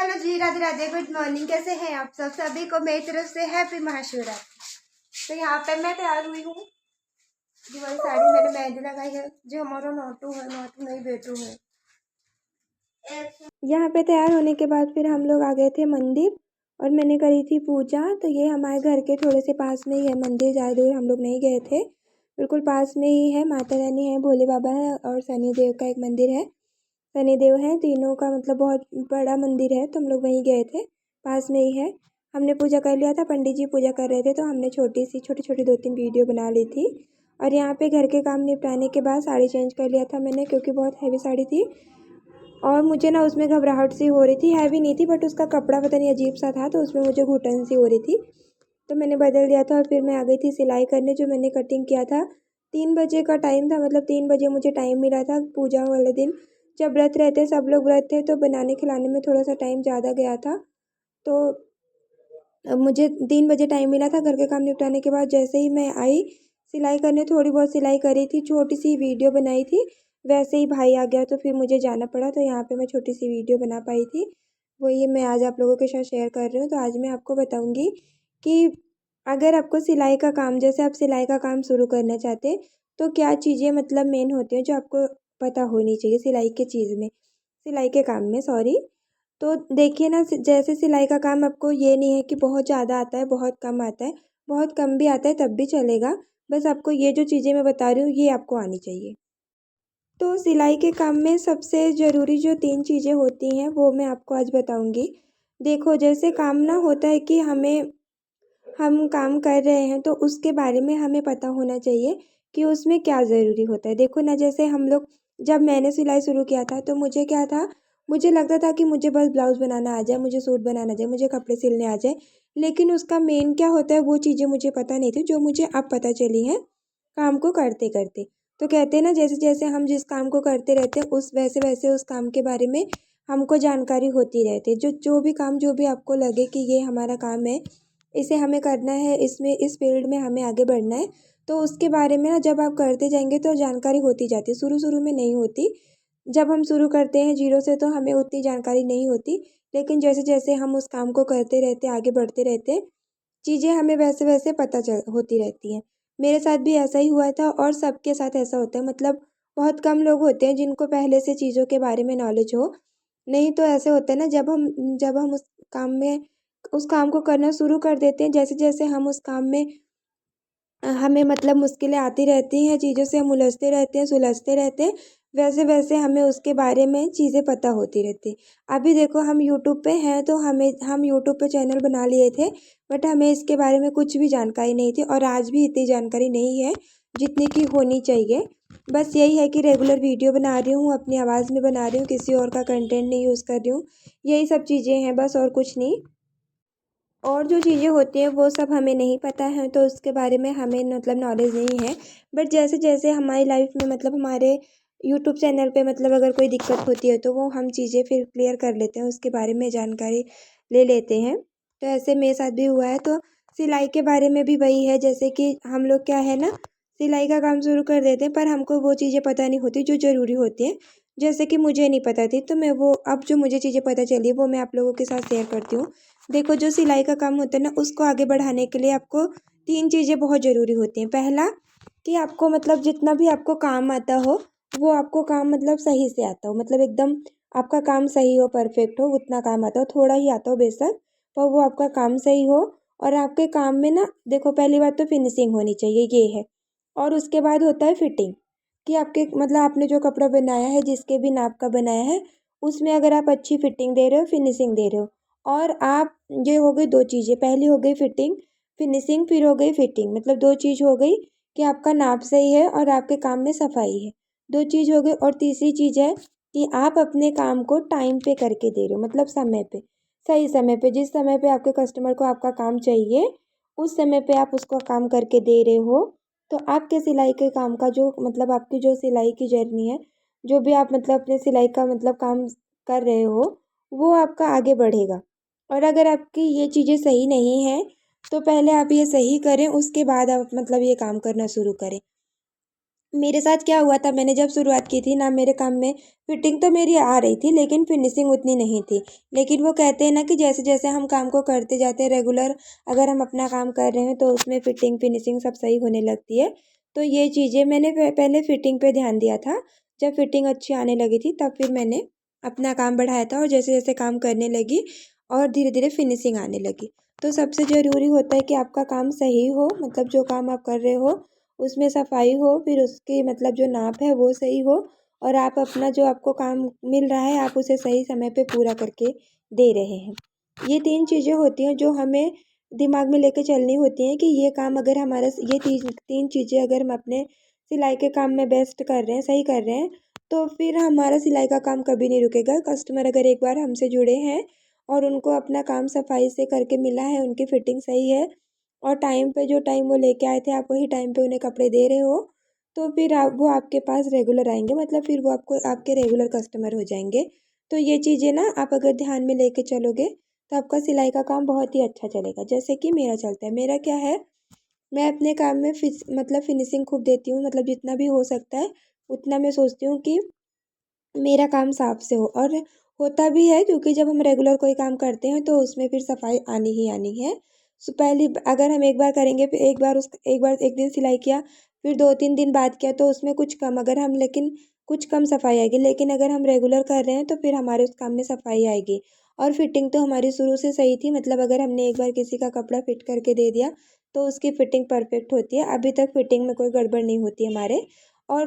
Hello जी, Radhe Radhe, good morning. कैसे हैं आप सब? सभी को मेरी तरफ से हैप्पी महाशिवरात्रि। तो यहाँ पे मैं तैयार हुई हूँ। ये वाली साड़ी मैंने मेहंदी लगाई है। जो हमारा नोटू है, नोटू नहीं बेटू है। यहाँ पे तैयार होने के बाद फिर हम लोग आ गए थे मंदिर और मैंने करी थी पूजा। तो ये हमारे घर के थोड़े से पास में ही है मंदिर, ज़्यादा दूर हम लोग नहीं गए थे, बिल्कुल पास में ही है। माता रानी है, भोले बाबा है और शनि देव का एक मंदिर है। शनिदेव हैं तीनों का, मतलब बहुत बड़ा मंदिर है। तो हम लोग वहीं गए थे, पास में ही है। हमने पूजा कर लिया था, पंडित जी पूजा कर रहे थे, तो हमने छोटी छोटी 2-3 वीडियो बना ली थी। और यहाँ पे घर के काम निपटाने के बाद साड़ी चेंज कर लिया था मैंने, क्योंकि बहुत हैवी साड़ी थी और मुझे ना उसमें घबराहट सी हो रही थी। हैवी नहीं थी बट उसका कपड़ा पता नहीं अजीब सा था, तो उसमें मुझे घुटन सी हो रही थी। तो मैंने बदल दिया था और फिर मैं आ गई थी सिलाई करने। जो मैंने कटिंग किया था 3 बजे का टाइम था, मतलब 3 बजे मुझे टाइम मिला था पूजा वाले दिन। जब व्रत रहते, सब लोग व्रत थे, तो बनाने खिलाने में थोड़ा सा टाइम ज़्यादा गया था। तो मुझे 3 बजे टाइम मिला था। घर के काम निपटाने के बाद जैसे ही मैं आई सिलाई करने, थोड़ी बहुत सिलाई करी थी, छोटी सी वीडियो बनाई थी। वैसे ही भाई आ गया तो फिर मुझे जाना पड़ा, तो यहाँ पे मैं छोटी सी वीडियो बना पाई थी। वही मैं आज आप लोगों के साथ शेयर कर रही हूँ। तो आज मैं आपको बताऊँगी कि अगर आपको सिलाई का काम, जैसे आप सिलाई का काम शुरू करना चाहते हैं, तो क्या चीज़ें मतलब मेन होती हैं जो आपको पता होनी चाहिए सिलाई के चीज़ में, सिलाई के काम में, सॉरी। तो देखिए ना, जैसे सिलाई का काम आपको ये नहीं है कि बहुत ज़्यादा आता है, बहुत कम आता है, बहुत कम भी आता है तब भी चलेगा। बस आपको ये जो चीज़ें मैं बता रही हूँ ये आपको आनी चाहिए। तो सिलाई के काम में सबसे ज़रूरी जो 3 चीज़ें होती हैं वो मैं आपको आज बताऊँगी। देखो, जैसे काम ना होता है कि हम काम कर रहे हैं तो उसके बारे में हमें पता होना चाहिए कि उसमें क्या ज़रूरी होता है। देखो ना, जैसे हम लोग, जब मैंने सिलाई शुरू किया था तो मुझे क्या था, मुझे लगता था कि मुझे बस ब्लाउज़ बनाना आ जाए, मुझे सूट बनाना आ जाए, मुझे कपड़े सिलने आ जाए। लेकिन उसका मेन क्या होता है वो चीज़ें मुझे पता नहीं थी, जो मुझे अब पता चली हैं काम को करते-करते। तो कहते हैं ना, जैसे-जैसे हम जिस काम को करते रहते हैं उस वैसे-वैसे उस काम के बारे में हमको जानकारी होती रहती है। जो भी काम, जो भी आपको लगे कि ये हमारा काम है, इसे हमें करना है, इसमें इस फील्ड में हमें आगे बढ़ना है, तो उसके बारे में ना जब आप करते जाएंगे तो जानकारी होती जाती है। शुरू-शुरू में नहीं होती, जब हम शुरू करते हैं ज़ीरो से तो हमें उतनी जानकारी नहीं होती। लेकिन जैसे-जैसे हम उस काम को करते रहते, आगे बढ़ते रहते, चीज़ें हमें वैसे-वैसे पता चल होती रहती हैं। मेरे साथ भी ऐसा ही हुआ था और सबके साथ ऐसा होता है। मतलब बहुत कम लोग होते हैं जिनको पहले से चीज़ों के बारे में नॉलेज हो। नहीं तो ऐसे होता है ना, जब हम उस काम को करना शुरू कर देते हैं, जैसे-जैसे हम उस काम में हमें मतलब मुश्किलें आती रहती हैं, चीज़ों से हम उलझते रहते हैं, सुलझते रहते हैं, वैसे-वैसे हमें उसके बारे में चीज़ें पता होती रहती हैं। अभी देखो, हम यूट्यूब पे हैं तो हम यूट्यूब पे चैनल बना लिए थे, बट हमें इसके बारे में कुछ भी जानकारी नहीं थी और आज भी इतनी जानकारी नहीं है जितनी की होनी चाहिए। बस यही है कि रेगुलर वीडियो बना रही हूँ, अपनी आवाज़ में बना रही हूँ, किसी और का कंटेंट नहीं यूज़ कर रही हूँ। यही सब चीज़ें हैं बस, और कुछ नहीं। और जो चीज़ें होती हैं वो सब हमें नहीं पता है, तो उसके बारे में हमें मतलब नॉलेज नहीं है। बट जैसे-जैसे हमारी लाइफ में, मतलब हमारे यूट्यूब चैनल पे, मतलब अगर कोई दिक्कत होती है तो वो हम चीज़ें फिर क्लियर कर लेते हैं, उसके बारे में जानकारी ले लेते हैं। तो ऐसे मेरे साथ भी हुआ है। तो सिलाई के बारे में भी वही है, जैसे कि हम लोग क्या है ना, सिलाई का काम शुरू कर देते हैं पर हमको वो चीज़ें पता नहीं होती जो ज़रूरी होती हैं। जैसे कि मुझे नहीं पता थी, तो मैं वो, अब जो मुझे चीज़ें पता चली वो मैं आप लोगों के साथ शेयर करती हूँ। देखो, जो सिलाई का काम होता है ना, उसको आगे बढ़ाने के लिए आपको 3 चीज़ें बहुत ज़रूरी होती हैं। पहला, कि आपको मतलब जितना भी आपको काम आता हो, वो आपको काम मतलब सही से आता हो, मतलब एकदम आपका काम सही हो, परफेक्ट हो, उतना काम आता हो, थोड़ा ही आता हो बेशक, पर वो आपका काम सही हो। और आपके काम में ना, देखो पहली बात तो फिनिशिंग होनी चाहिए, ये है। और उसके बाद होता है फिटिंग, कि आपके मतलब आपने जो कपड़ा बनाया है, जिसके भी नाप का बनाया है, उसमें अगर आप अच्छी फिटिंग दे रहे हो, फिनिशिंग दे रहे हो। और आप, ये हो गई 2 चीज़ें, पहली हो गई फिटिंग, फिनिशिंग, फिर हो गई फिटिंग, मतलब 2 चीज़ हो गई कि आपका नाप सही है और आपके काम में सफाई है। 2 चीज़ हो गई। और तीसरी चीज़ है कि आप अपने काम को टाइम पे करके दे रहे हो, मतलब समय पे, सही समय पे, जिस समय पे आपके कस्टमर को आपका काम चाहिए, उस समय पे आप उसको काम करके दे रहे हो। तो आपके सिलाई के काम का जो मतलब आपकी जो सिलाई की जर्नी है, जो भी आप मतलब अपने सिलाई का मतलब काम कर रहे हो, वो आपका आगे बढ़ेगा। और अगर आपकी ये चीज़ें सही नहीं हैं, तो पहले आप ये सही करें, उसके बाद आप मतलब ये काम करना शुरू करें। मेरे साथ क्या हुआ था, मैंने जब शुरुआत की थी ना मेरे काम में, फिटिंग तो मेरी आ रही थी लेकिन फिनिशिंग उतनी नहीं थी। लेकिन वो कहते हैं ना कि जैसे जैसे हम काम को करते जाते हैं रेगुलर, अगर हम अपना काम कर रहे हैं तो उसमें फिटिंग फिनिशिंग सब सही होने लगती है। तो ये चीज़ें मैंने पहले फिटिंग पे ध्यान दिया था। जब फिटिंग अच्छी आने लगी थी तब फिर मैंने अपना काम बढ़ाया था, और जैसे जैसे काम करने लगी और धीरे धीरे फिनिशिंग आने लगी। तो सबसे ज़रूरी होता है कि आपका काम सही हो, मतलब जो काम आप कर रहे हो उसमें सफाई हो, फिर उसकी मतलब जो नाप है वो सही हो, और आप अपना जो आपको काम मिल रहा है आप उसे सही समय पे पूरा करके दे रहे हैं। ये 3 चीज़ें होती हैं जो हमें दिमाग में लेके चलनी होती हैं कि ये काम अगर हमारा ये 3 चीज़ें अगर हम अपने सिलाई के काम में बेस्ट कर रहे हैं, सही कर रहे हैं, तो फिर हमारा सिलाई का काम कभी नहीं रुकेगा। कस्टमर अगर एक बार हमसे जुड़े हैं और उनको अपना काम सफाई से करके मिला है, उनकी फिटिंग सही है और टाइम पे जो टाइम वो लेके आए थे आप वही टाइम पे उन्हें कपड़े दे रहे हो, तो फिर आप वो आपके पास रेगुलर आएंगे, मतलब फिर वो आपको आपके रेगुलर कस्टमर हो जाएंगे। तो ये चीज़ें ना आप अगर ध्यान में लेके चलोगे तो आपका सिलाई का काम बहुत ही अच्छा चलेगा। जैसे कि मेरा चलता है, मेरा क्या है, मैं अपने काम में मतलब फिनिशिंग खूब देती हूँ, मतलब जितना भी हो सकता है उतना मैं सोचती हूँ कि मेरा काम साफ से हो, और होता भी है क्योंकि जब हम रेगुलर कोई काम करते हैं तो उसमें फिर सफाई आनी ही आनी है। सो पहली अगर हम एक बार करेंगे, फिर एक बार एक दिन सिलाई किया, फिर 2-3 दिन बाद किया तो उसमें कुछ कम, अगर हम लेकिन कुछ कम सफाई आएगी, लेकिन अगर हम रेगुलर कर रहे हैं तो फिर हमारे उस काम में सफाई आएगी। और फिटिंग तो हमारी शुरू से सही थी, मतलब अगर हमने एक बार किसी का कपड़ा फिट करके दे दिया तो उसकी फिटिंग परफेक्ट होती है, अभी तक फिटिंग में कोई गड़बड़ नहीं होती हमारे। और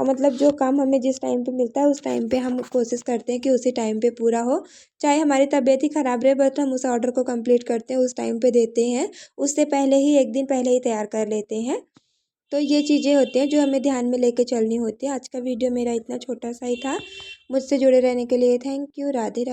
मतलब जो काम हमें जिस टाइम पे मिलता है उस टाइम पे हम कोशिश करते हैं कि उसी टाइम पे पूरा हो। चाहे हमारी तबीयत ही ख़राब रहे बट हम उस ऑर्डर को कंप्लीट करते हैं, उस टाइम पे देते हैं। उससे पहले ही एक दिन पहले ही तैयार कर लेते हैं। तो ये चीज़ें होती हैं जो हमें ध्यान में लेके चलनी होती है। आज का वीडियो मेरा इतना छोटा सा ही था। मुझसे जुड़े रहने के लिए थैंक यू। राधे राधे।